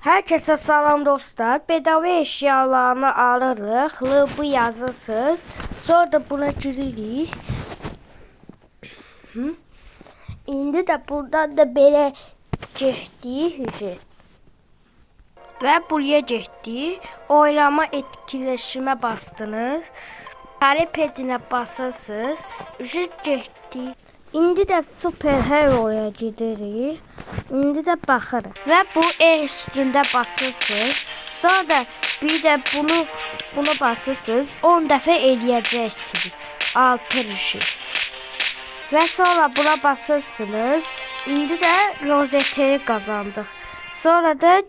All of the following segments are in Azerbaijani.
Herkese salam dostlar. Bedava eşyalarını alırıq. Lübü yazırsınız. Sonra da buna giririk. İndi də buradan da belə getdik. Və buraya getdik. Oylama etkileşime bastınız. Tarif edinə basırsınız. Getdik. İndi də super hero'ya gidirik. İndi də baxırıq. Və bu üstündə basırsınız. Sonra da bir də bunu basırsınız. 10 dəfə eləyəcəksiniz. 6 işi. Və sonra buna basırsınız. İndi də rozeteri qazandıq. Sonra da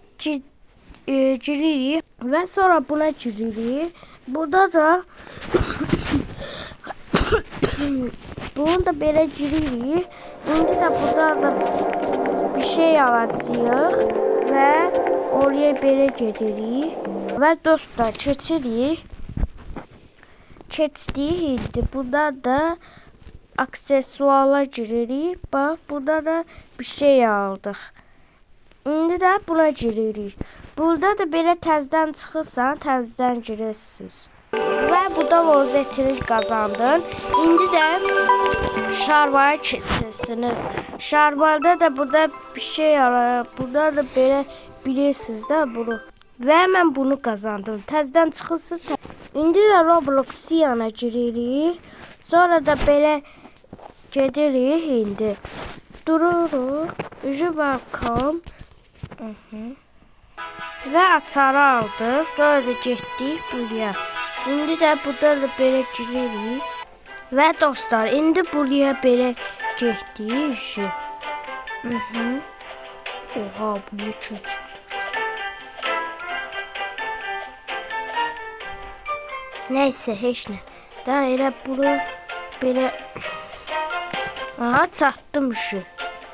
giririk. Və sonra buna giririk. Burada da bunu da belə giririk. İndi də burada da bir şey alacağıq və oraya belə gedirik. Və dostlar keçirik. Keçdik indi. Burada da aksesuarlar giririk. Bax, burada da bir şey aldıq. İndi də buna giririk. Burada da belə təzdən çıxırsan, təzdən girirsiniz. Və burada rozetini qazandın. İndi də şarvaya keçirsiniz. Şarvarda da burada bir şey var. Burada da belə bilirsiniz də bunu. Və mən bunu qazandım. Təzdən çıxırsınız. İndi də Roblox yana giririk. Sonra da belə gedirik indi. Dururuq. Welcome. Və açarı aldıq. Sonra da getdik buraya. İndi də burada da belə giririk. Və dostlar, indi buraya belə getdik. Oha, bu ne kötü. Neyse, heç nə. Daha elə bunu belə... Aha, çatdım şu.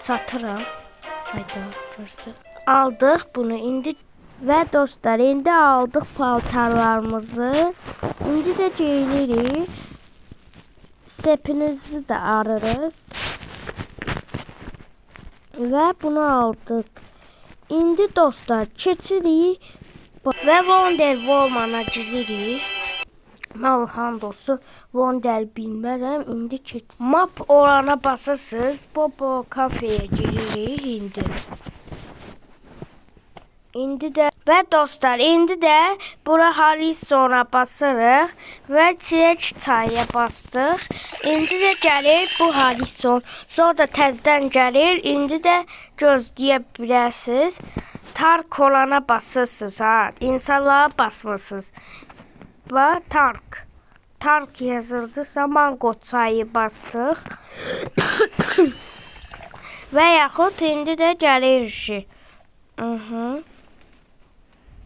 Çatıram. Hayda, görsün. Aldıq bunu indi. Və dostlar, indi aldıq paltarlarımızı. İndi də geyinirik. Sepinizi də arırıq. Və bunu aldıq. İndi dostlar, keçirik. Və Wonder Woman'a giririk. Malhandosu Wonder bilmərəm. İndi keçirik. Map olana basırsınız. Bobo kafeye giririk indi. İndi də və dostlar, indi də bura Harrison'a basırıq və çilək çayına bastıq. İndi də gəlir bu Harrison. Sonra da təzdən gəlir. İndi də gözləyə bilərsiniz. Tark olana basırsınız ha. İnsanlara basmırsınız. Və Tark. Tark yazıldı. Mango çayı bastıq. Və yaxud indi də gəlir işi.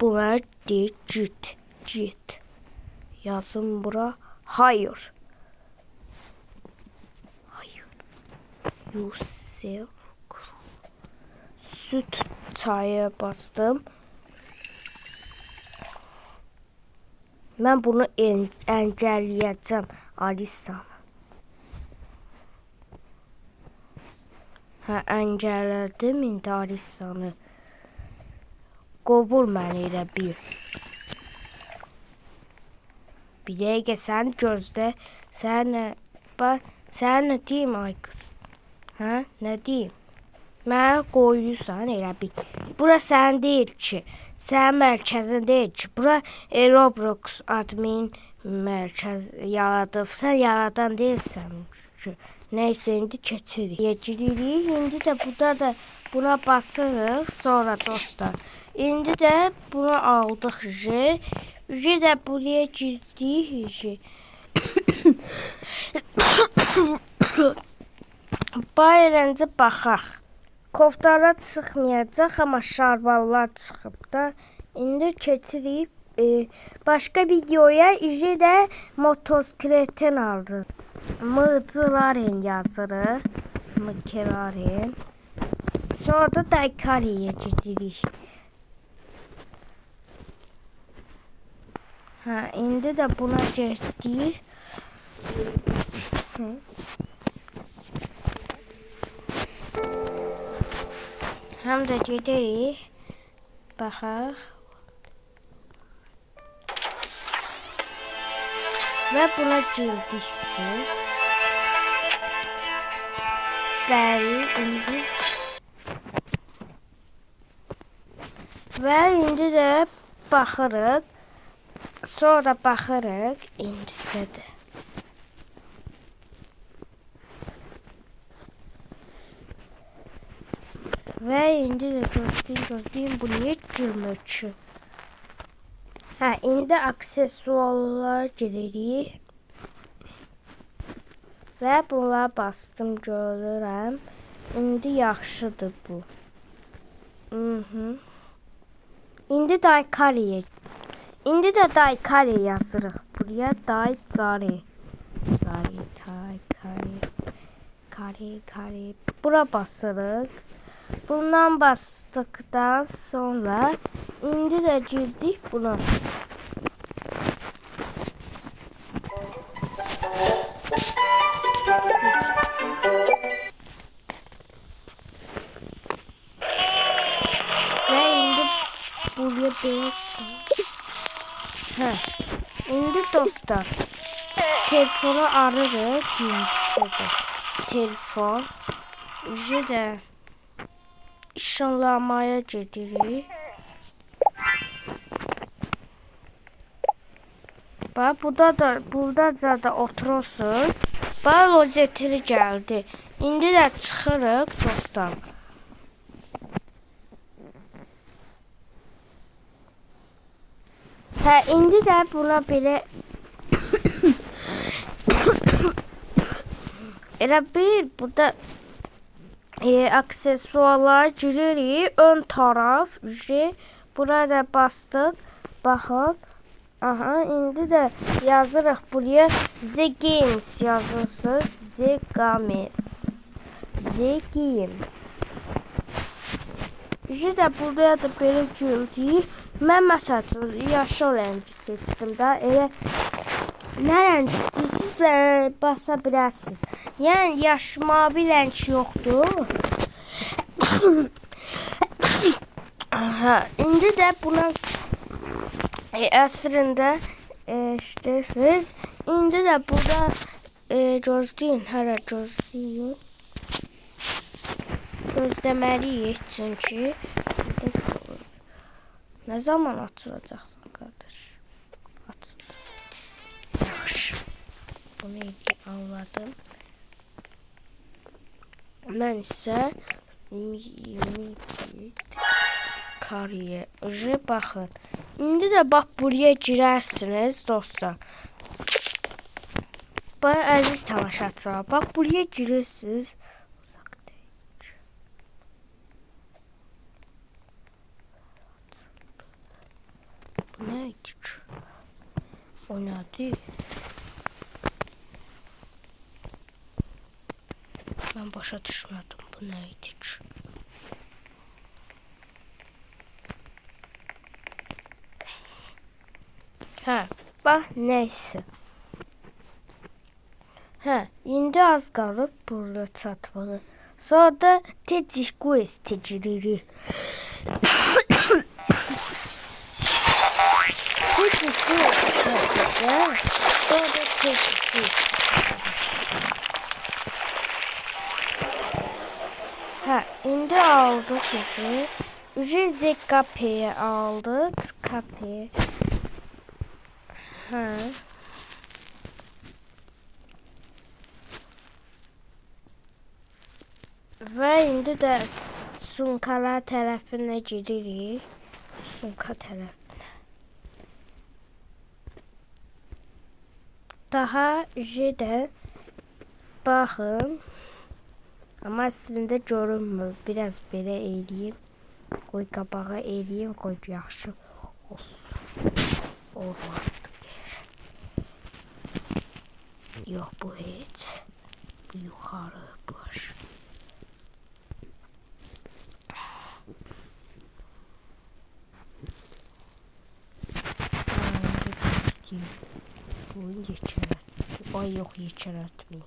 Buna de git. Yazın bura. Hayır. Yusuf. Süt çayı bastım. Ben bunu engelleyeceğim. Alisa. Engelledim indi Alisa'nı. Qovur məni elə bir. Bir dəqiqə sən gözlə. Sən nə deyim ay qız? Hə? Nə deyim? Mənə qoyursan elə bir. Bura sən deyil ki. Sən mərkəzin deyil ki. Bura Roblox admin mərkəz yaradıb. Sən yaradan deyilsən ki. Neyse indi keçirik. Giririk. İndi də burada da buna basırıq. Sonra dostlar. İndi də bunu aldıq. Də buraya girdik. Bayırıncı baxaq. Koftalar çıxmayacaq, amma şarvallar çıxıb da. İndi keçirik. Başqa videoya də motosikletin aldıq. Mıcıların yazırıq. Mıcıların. Sonra da Daikari'ye gidirik. İndi də buna getdik. Həm də gedirik. baxaq. Və buna girdik biz. Bəli, indi. Və indi də baxırıq. Sonra baxırıq indicədir. Və indi də gözləyin, bu niyə girmir ki? Hə, indi aksesuarlara giririk. Və bunlara bastım, görürəm. İndi yaxşıdır bu. İndi Daikari'yə. İndi də Daikari yazırıq. Buraya Daikari. Daikari. Bura basırıq. Bundan bastıktan sonra indi də girdik buna. Və indi buraya belə. Hə. İndi dostlar, telefonu arırıq. Telefon. Də işınlamaya gedirik. Bax, burada da oturursunuz. Bax, rozetiri gəldi. İndi də çıxırıq dostlar. Hə, indi də buna belə elə bir burada aksesuarlara giririk. Ön taraf. Burada bastıq. Baxın. Aha, indi də yazırıq buraya The Games yazırsınız. The Games. Də buraya da belə girdik. Mən məsələn yaşıl rəngi seçdim də. Elə nə rəng istəyirsiniz basa bilərsiniz. Yəni yaş mavi rəng yoxdur. İndi də buna əslində işləyirsiniz. İndi də burada gözləyin, hələ gözləyin. Gözləməliyik çünki nə zaman açılacaqsın qardaş? Yaxşı. Bunu anladım. Mən isə kariyə baxın. İndi də bax buraya girərsiniz dostlar. Bax əziz tamaşaçılar, bax buraya girirsiniz. Bu nə idi? Oynadı. Mən başa düşmədim, bu nə idi ki? Hə, bax, nəysə. Hə, indi az qalıb burada çatmalı. Sonra da Teddy Quest giririk. Teddy Quest sonra da Teddy Quest. Hə, indi aldıq bizi. Kapıya aldıq. Kapıya. Hə. Və indi də sunkalar tərəfinə gedirik. Sunka tərəfinə. Daha də baxın. Amma əslində görünmür. Biraz belə eləyim. Qoy qabağa eləyim. Qoy yaxşı olsun. Olmadı. Yox, bu heç. Bu yuxarı baş. Bunu yekələt. Ay, yox, yekələtməyim.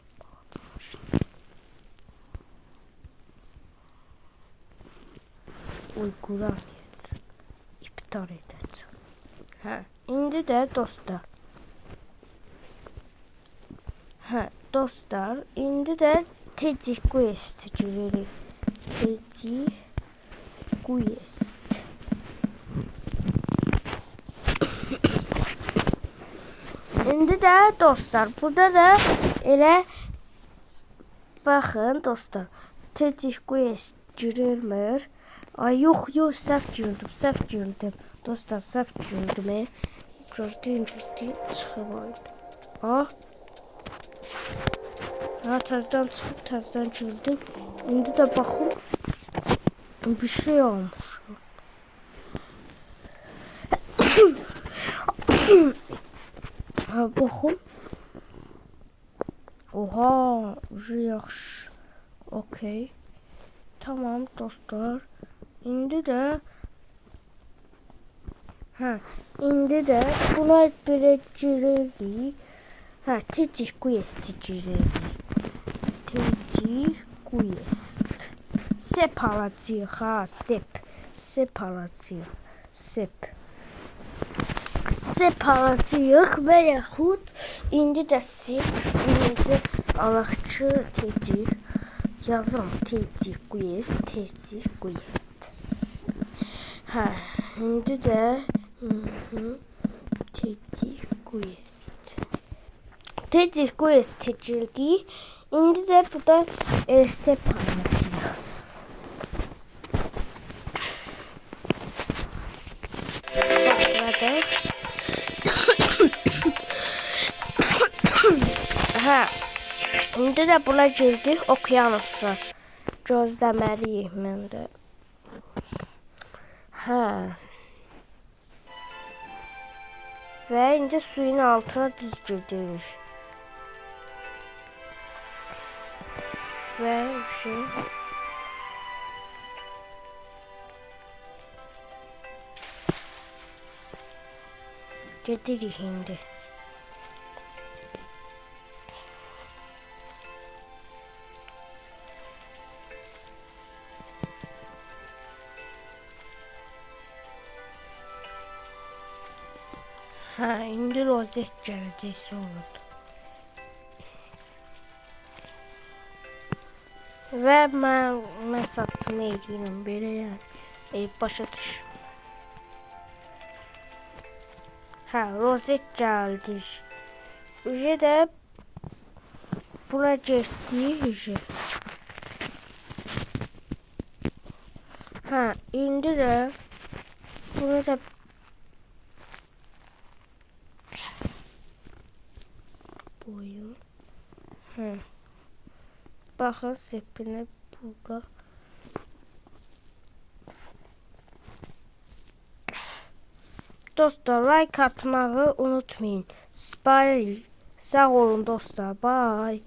Uyqudan yet. rəftar edəcəm. Hə, indi də dostlar. Hə, dostlar, indi də Teddy Quest giririk. Teddy Quest. İndi də dostlar, burada da elə baxın dostlar. Teddy Quest girilmir. Ay yox, səhv girdim. Dostlar, səhv girdim. Gördüyünüz çıxıb oydu. Təzdən çıxıb, təzdən girdim. İndi də baxın, bir şey olmuş. Baxın. Oha, yaxşı. Okey. Tamam dostlar. İndi də buna belə giririk. Teddy Quest giririk. Teddy Quest. Sep alacağıq ha, sep alacağıq. Sep alacağıq və yaxud indi də sep necə alaq ki, Teddy yazıram. Teddy Quest. İndi də Teddy Quest girdik. İndi də burada sep alacağıq. Baxladıq. İndi də buna girdik. Okyanusu gözləməliyik mən də. Və indi suyun altına düz gidirik. Və gedirik indi. İndi rozet gələcək oldu. Və mən saçımı eləyirəm belə, yəni başa düş. Rozet gəldik. Ücə də buna getdik ücə. İndi də buna da boyun. Baxın sepinə burada. Dostlar, like atmağı unutmayın. Sağ olun dostlar. Bye.